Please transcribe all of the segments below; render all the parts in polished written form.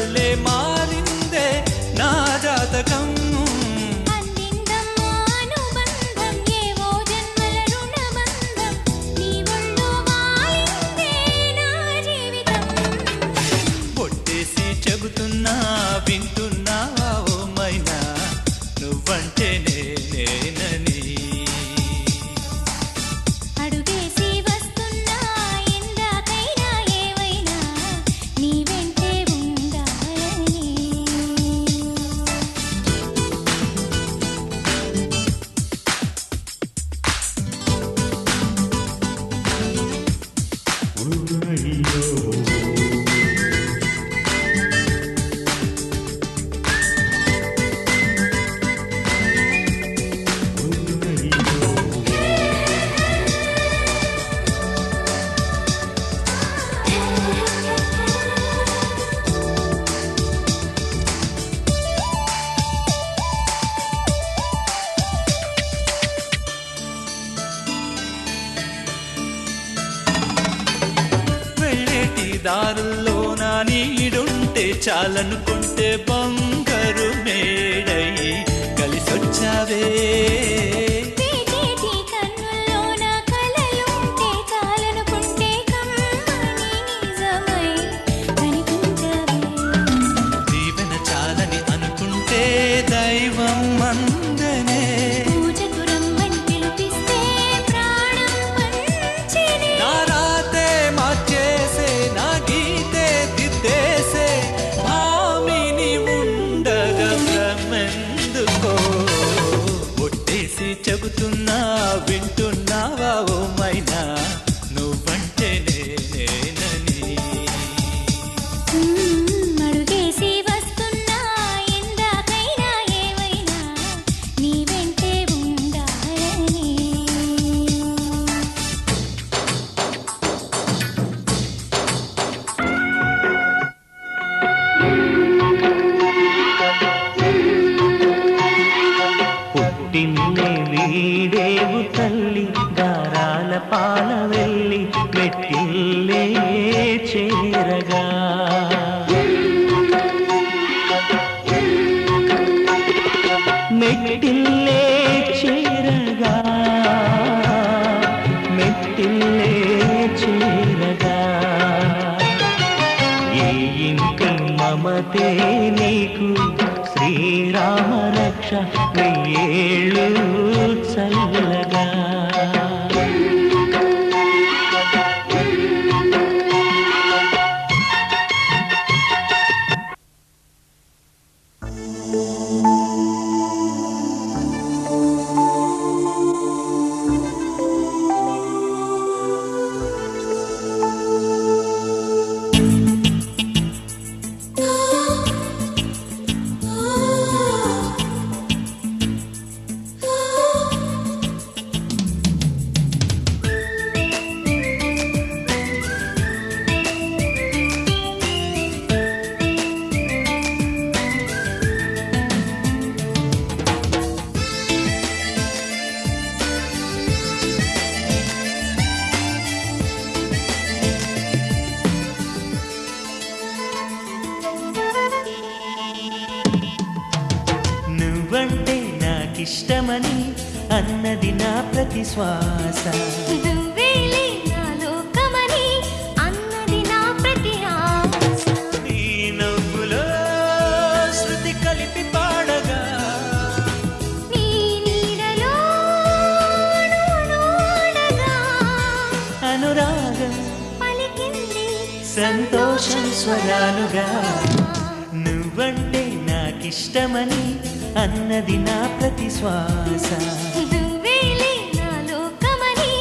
వల్లే మారిందే నా జాతకం. పొట్టేసి చెబుతున్నా వింటున్నావా ఓ మైనా, నువ్వంటే నేనని. అడుగేసి వస్తున్నా ఎందాకైనా ఏవైనా నీ వెంటే ఉండాలని. వెళ్ళేటి దారుల్లో నా నీడుంటే చాలనుకుంటే బంగారు మేడై కలిసొచ్చావే. పేచేటి కన్నుల్లో నా కలలుంటే చాలనుకుంటే కమ్మని నిజమై కనిపించవే. దీవెన చాలని అనుకుంటే దైవం అందనే. పూజకు రమ్మని పిలిపిస్తే ప్రాణం పంచెనే. నా రాతే మార్చేసే నా గీతే దిద్దేసే భామిని ఉండగా భ్రమెందుకో. ఒట్టేసి చెబుతున్నా వింటున్నావా ఓ మైనా, నువ్వంటే నేనని. అడుగేసి వస్తున్నా ఎందాకైనా ఏవైనా నీ వెంటే ఉండాలని. పుట్టిన్నే వీడేవు తల్లి, గారాల పాల వెళ్ళి మెట్టిల్లే చేరగా. మెట్టిల్లే చేరగా, మెట్టిల్లే చేరగా. ఏ ఇంటి మమతే నీకు శ్రీరామ రక్ష వెయ్యేళ్ళు చల్లగా. నువ్వంటే నాకిష్టమని అన్నది నా ప్రతి శ్వాస. నువ్వేలే నా లోకమని అన్నది నా ప్రతి ఆశ. నీ నవ్వులో శృతి కలిపి పాడగా, నీ నీడలో నూనూడగా అనురాగం పలికింది సంతోషం స్వరాలుగా. నువ్వంటే నాకిష్టమని అన్నది నా ప్రతి శ్వాస. నువ్వేలే నా లోకమని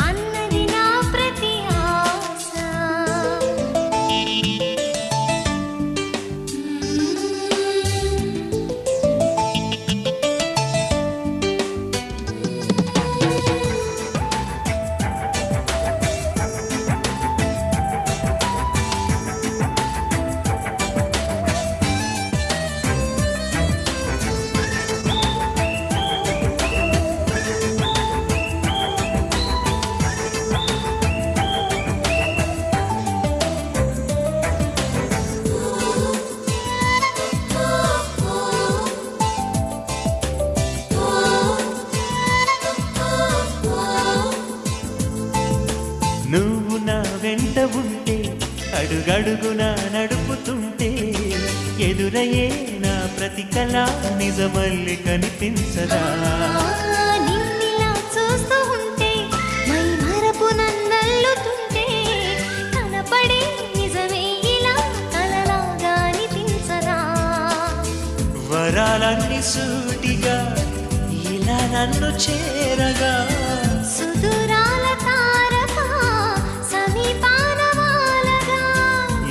అన్నది నా ప్రతి ఆశ. అడుగడుగున నడుపుతుంటే ఎదురయ్యే నా ప్రతి కళ నిజమల్లి కనిపించదా నిన్నిలా చూస్తూ ఉంటే మై మరపు నన్నల్లుతుంటే కనపడే నిజమే ఇలా కలలాగా అనిపించదా వరాలన్నీ సూటిగా ఇలా నన్ను చేరగా సుదూరాల తారక సమీపాన వాలగా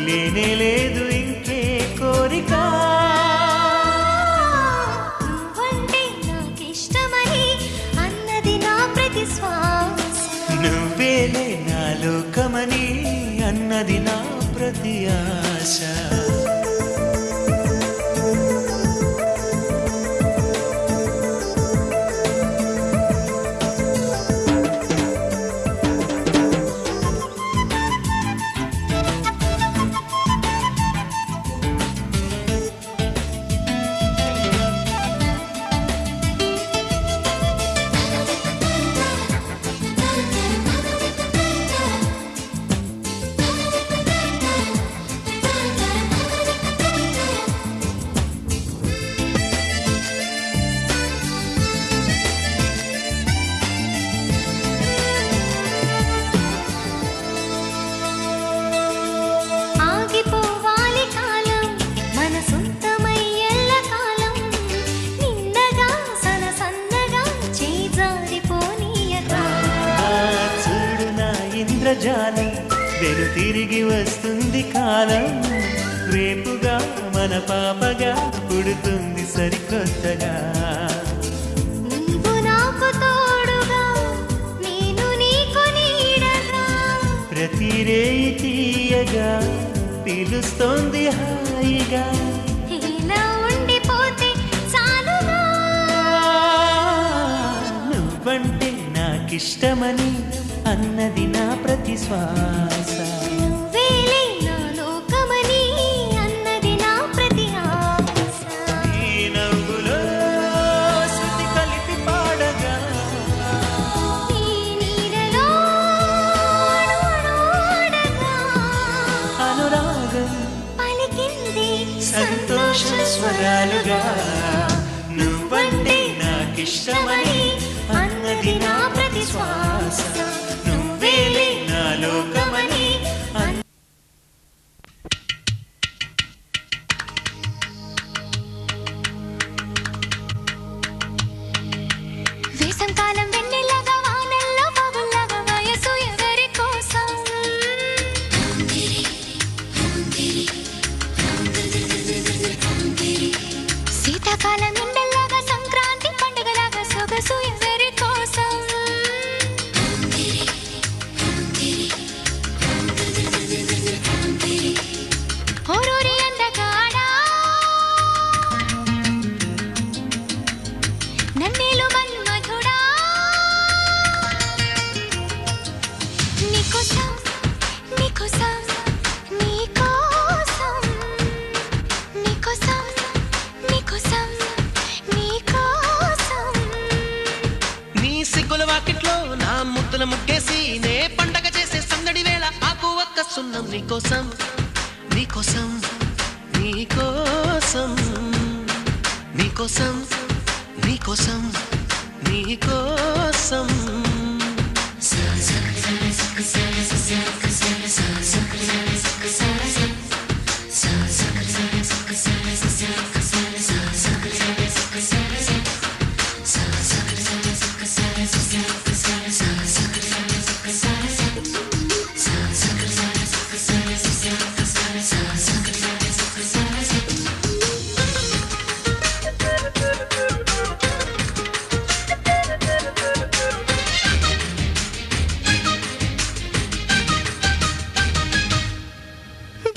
లేనే లేదు ఇంకే కోరిక నువ్వంటే నాకిష్టమని అన్నది నా ప్రతి శ్వాస నువ్వేలే నా లోకమని అన్నది నా ప్రతి ఆశ ఆగిపోవాలి కాలం మన సొంతమై ఎల్లకాలం నిన్నగా సన్నగా చేజారిపోనీయక చూడు నా ఇంద్రజాలం వెను తిరిగి వస్తుంది కాలం రేపుగా మన పాపగా పుడుతుంది సరికొత్తగా నీవు నాకు తోడుగా నేను నీకు నీడగా ప్రతి రేయి తీయగా పిలుస్తోంది హాయిగా ఇలా ఉండిపోతే చాలుగా నువ్వంటే నాకిష్టమని అన్నది నా ప్రతి శ్వాస నువ్వేలే నా లోకమని అన్నది నా ప్రతి ఆశ ఈ నవ్వులో శృతి కలిపి పాడగా నీ నీడలో అడుగడుగగా అనురాగం పలికింది సంతోష స్వరాలుగా నువ్వంటే నాకిష్టమని అన్నది నా ప్రతి శ్వాస నువ్వేలే నా లోకమని వేసంకాలం వెన్నెలగా వానల్లో పగుల్లాగా వయసు ఎవరి కోసం శీతాకాలం ఎండల్లాగా సంక్రాంతి పండుగలాగా సొగసు ఎవరి కోసం ఓరూరి అందగాడా నన్నేలు మన్మధుడా నీకోసం నీకోసం నీకోసం నీకోసం నీకోసం నీకోసం నీ సిగ్గుల వాకిట్లో నా ముద్దుల ముగ్గేసి నే పండగ చేసే సందడి వేళ ఆకు ఒక్క సున్నం నీకోసం నీకోసం నీకోసం నీకోసం నీకోసం నీకోసం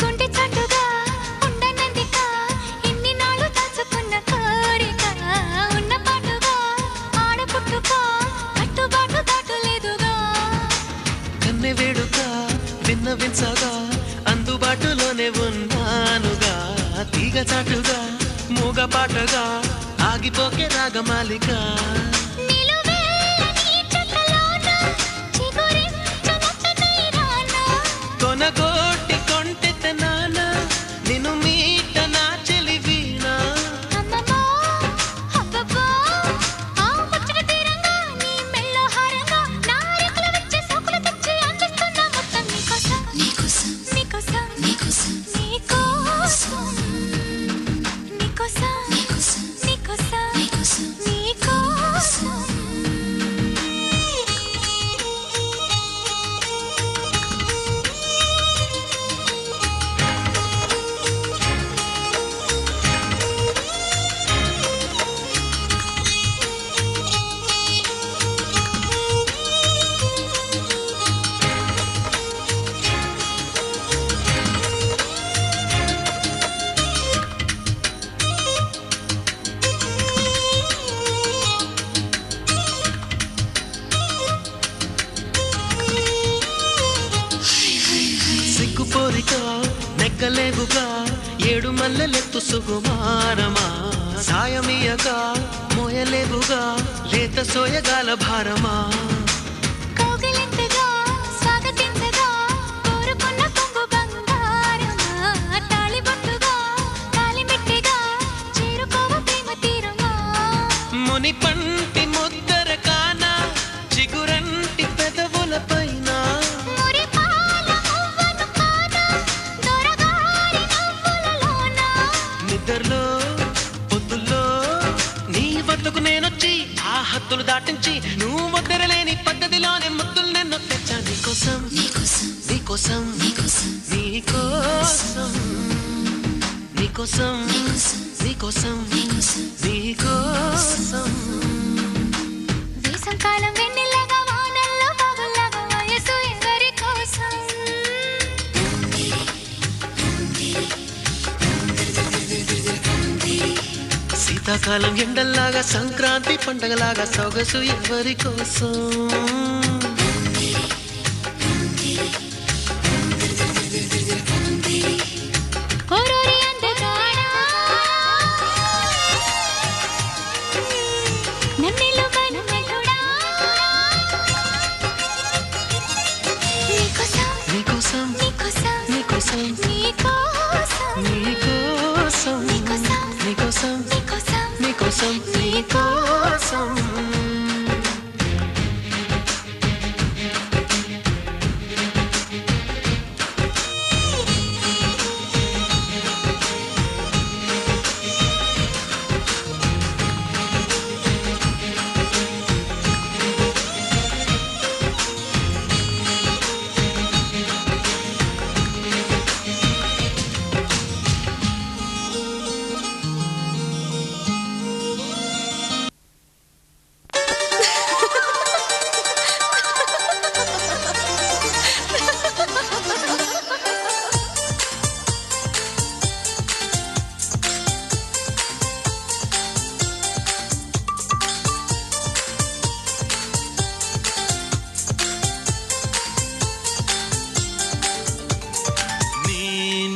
గుండె చాటుగా ఉండనందిక ఇన్ని నాళ్ళు దాచుకున్న కోరిక ఉన్న పాటుగా ఆడపుట్టుక కట్టుబాటు దాటలేదుగా కన్నె వేడుక విన్నవించగా అందుబాటులోనే ఉన్నానుగా తీగ చాటుగా మూగ పాటగా ఆగిపోకే రాగమాలిక నిలువెల్లని చెక్కలోన చిగురించు మొక్క తీరాన కొనగోటి కొంటెతనా నెక్కలేవుగా ఏడు మల్లెలెత్తు సుగుమారమా సాయమియగా మోయలేవుగా లేత సోయగాల భారమా కౌగిలింతగా స్వాగతించగా కోరుకున్న కొంగు బంగారమా తాళిబొట్టుగా తాళిమిట్టిగా చేరుకోవ ప్రేమ తీరమా ముని పంటి ముద్దర కాన చిగురంటి పెదవుల పైన నిద్రలో పొద్దుల్లో నీ వద్దకు నేనొచ్చి ఆ హద్దులు దాటించి నువ్వు వద్దరలేని పద్ధతిలోనే ముద్దులు నిన్ను తెచ్చా నీకోసం నీకోసం నీకోసం నీకోసం నీకోసం నీకోసం నీకోసం వేసంకాలం వెన్నెలగా వానల్లో పగలగా వయసు ఎవరి కోసం శీతాకాలం ఎండల్లాగా సంక్రాంతి పండగలాగా సొగసు ఎవరి కోసం ఓరోరి అందగాడా నన్నిలో మనుమలుడా నీకోసం నీకోసం నీకోసం నీకోసం నీకోసం నీకోసం నీకోసం నీకోసం నీకోసం నీకోసం నీకోసం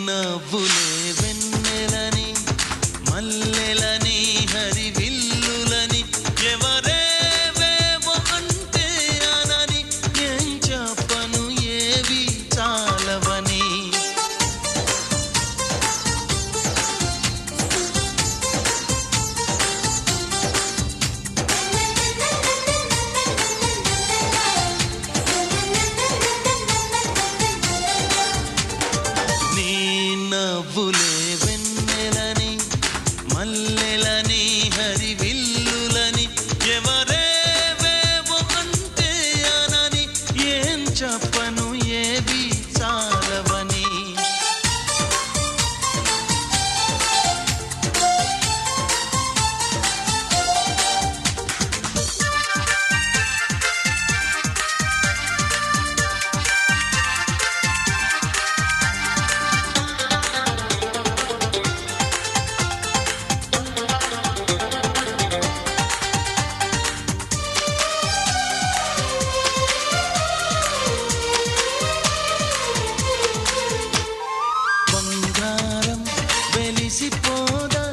నవ్వులే వెన్నెలని మల్లెలని హరివిల్లులని ఎవరేవేవో అంటే అనని ఏం చెప్పను ఏవి చాలవని నవ్వులే వెన్నెలని మల్లెలని హరివిల్లులని ఎవరేవేవో అంటే అనని ఏం చెప్పను ఏవి చాలవని బంగారం వెలిసిపోదా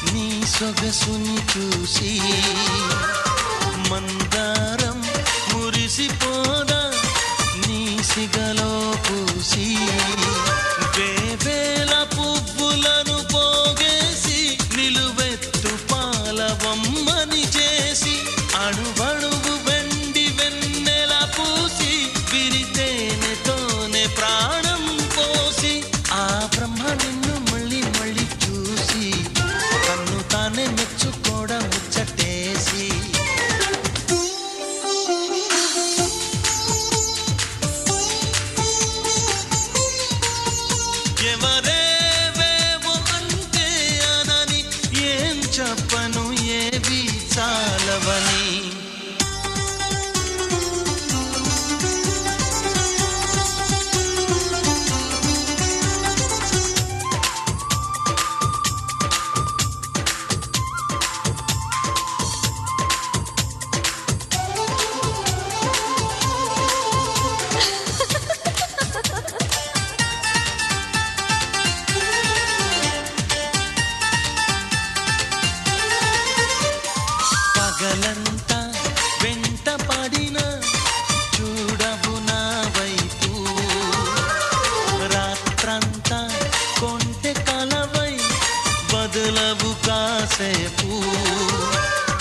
నీ సొగసుని చూసి మందారం మురిసిపోదా నీ సిగలో పూసి వేవేల పువ్వులను పోగేసి నిలువెత్తు పాలవమ్మని చేసి అణువణువు వెండి వెన్నెల పూసి విరితేనెతోనే ప్రాణం పోసి ఆ కొంటె కలవై బదులవు కాసేపు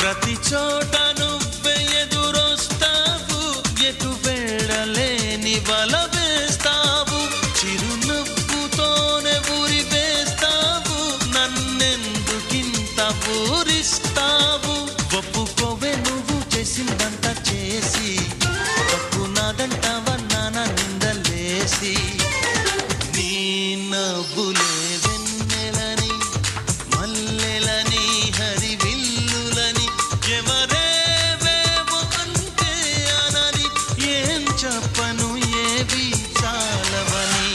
ప్రతి చోట నువ్వే ఎదురొస్తావు ఎటు వెళ్ళలేని వల వేస్తావు చిరునవ్వుతోనే ఊరి వేస్తావు నన్నెందుకింత ఊరిస్తావు ఒప్పుకోవే నువ్వు చేసిందంతా చేసి తప్పు నాదంటావన్నా నిందలేసి నీ నవ్వులే వెన్నెలని మల్లెలని హరివిల్లులని ఎవరేవేమో అంటే అనని ఏం చెప్పను ఏవి చాలవని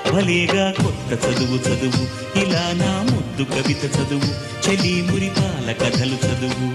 భలేగా కొత్త చదువు ఇలా నా ముద్దు కవిత చదువు చెలి మురిపాల కథలు చదువు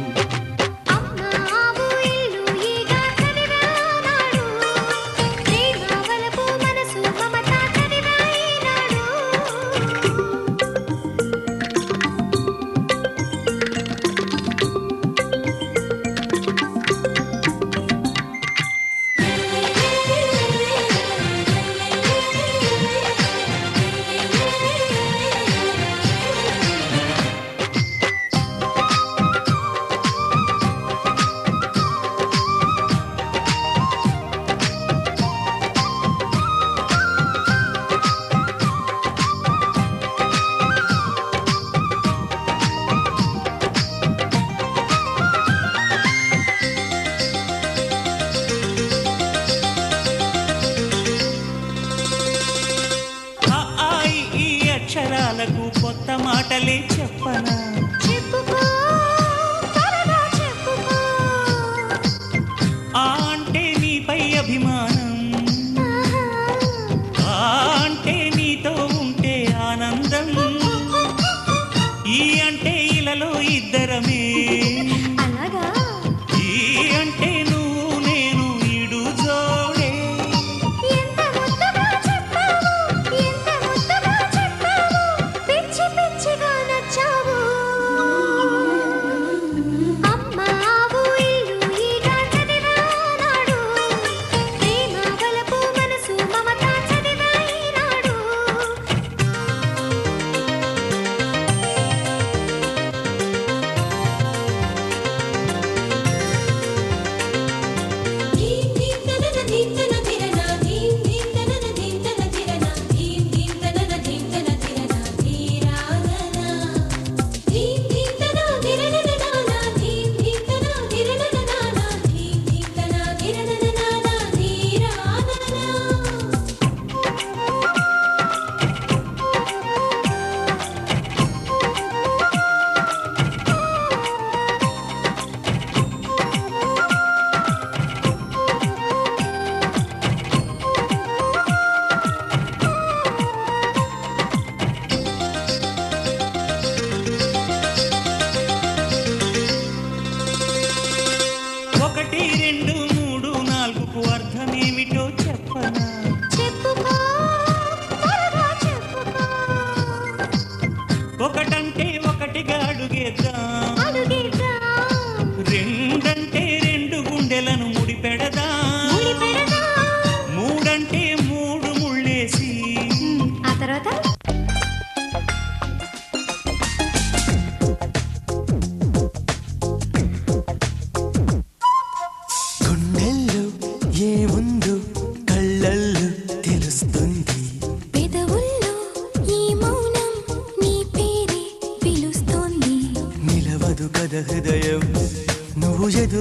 అక్షరాలకు కొత్త మాటలే చెప్పనా ఆ అంటే నీపై అభిమానం ఆ అంటే నీతో ఉంటే ఆనందం ఈ అంటే ఇలలో ఇద్దరమే ఈ అంటే నువ్వు నేను ఇడు జోడే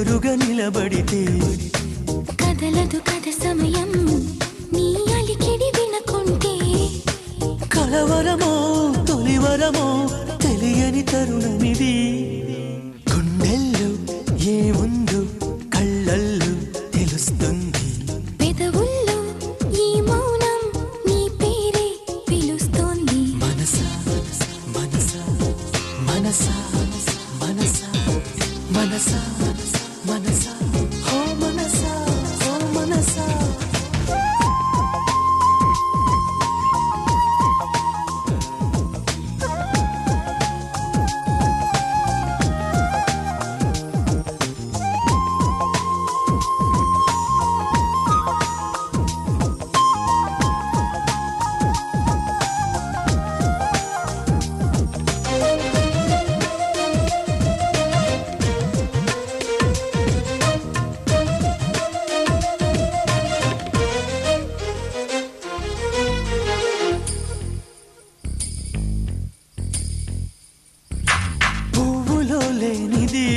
ఎదురుగా నిలబడితే కదలదు కథ సమయం నీ అలికిడి వినకుంటే కలవరమో తొలివరమో తెలియని తరుణమిది గుండెల్లో ఏముందో కళ్ళల్లో తెలుస్తుంది పెదవుల్లో ఈ మౌనం నీ పేరే పిలుస్తోంది మనసా మనసా మనసా మనసా మనసా మనసా హో మనసా హో మనసా పువ్వులో లేనిది